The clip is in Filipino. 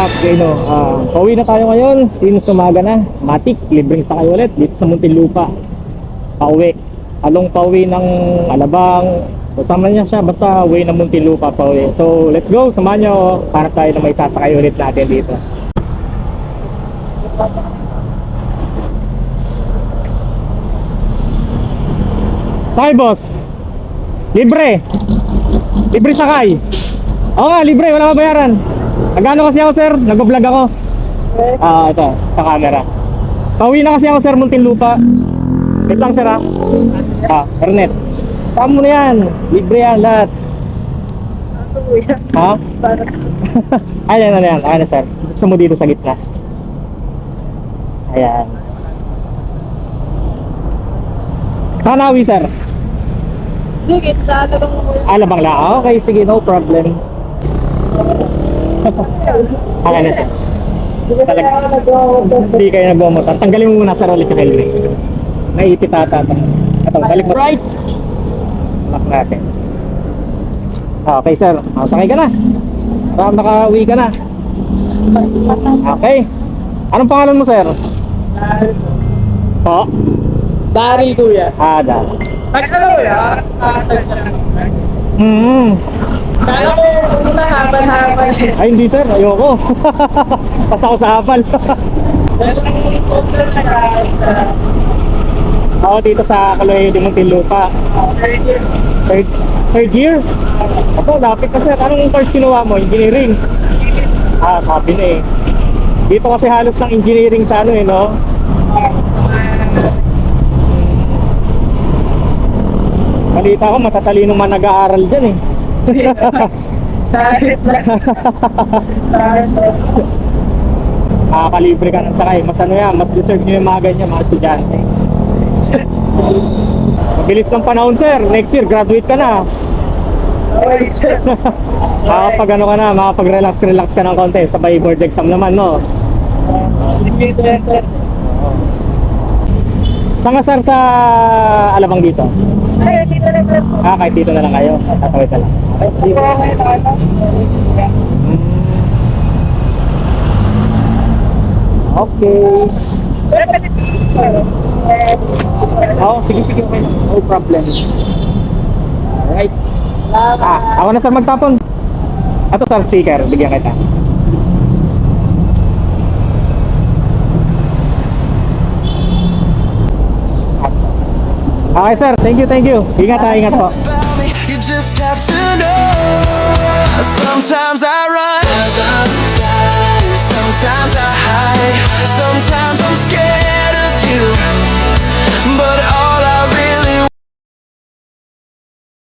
up, Keno? Pauwi na tayo ngayon. Since umaga na, matik, libreng sakay ulit dito sa Muntinlupa. Pauwi. Along pauwi ng Alabang. Kasama niya siya, basta way ng Muntinlupa pauwi. So, let's go. Samahan nyo para tayo na may sasakay ulit natin dito. Sakay, boss. Libre. Libre sakay. Oo nga, libre, wala ka bayaran. Nagano kasi ako, sir, nag-vlog ako. Ito, sa camera. Pauwi na kasi ako, sir, Muntinlupa. Wait lang, sir, Ernet. Saan mo na yan? Libre yan, lahat. Ha? Ayan, ayan, ayan, sir. Buksan mo dito sa gitna. Ayan. Saan nawi, sir? Sige, sa Alabang mo. Alabang lang. Okay, sige, no problem. Okay na, sir. Talaga. Hindi kayo nagmamotor. Tanggalin mo muna, sir, ulit yung helmet. Naipit ata. Ito, balik mo. Right! Lock natin. Okay, sir. Sakay ka na. Para makauwi ka na. Okay. Anong pangalan mo, sir? Po? Daryl, kuya. Daryl. Nagkala ko yan. Kala ko, una habal-habal. Ay, hindi, sir. Ayoko. Pas ako sa hapal. Dahil ang concert na sa Ako dito sa Caloy de Muntinlupa. third year. Third year? Ako, lapit kasi. Anong course kinuha mo? Engineering? Sabi na eh. Dito kasi halos ng engineering sa ano eh, no? Balita ko, matatalino man nag-aaral dyan eh. Sakit lang. Sakit lang. Makakalibre ka ng sakay. Mas ano yan, mas deserve nyo yung mga ganyan, mga estudyante. Mabilis ng panahon, sir. Next year, graduate ka na. Okay, sir. Makapag ano ka na, makapag-relax ka ng konti. Sabay board exam naman, no? Saan ka, sir, sa Alabang dito? Ay, dito na sir. Kahit dito na lang kayo. Tatawid ka lang. Okay. Sige, okay. No problem. Alright. Ako na, sir, magtapon. Ito, sir, sticker. Bigyan kita. Okay, sir. Thank you. Ingat po. You just have to know. Sometimes I run, sometimes I hide, sometimes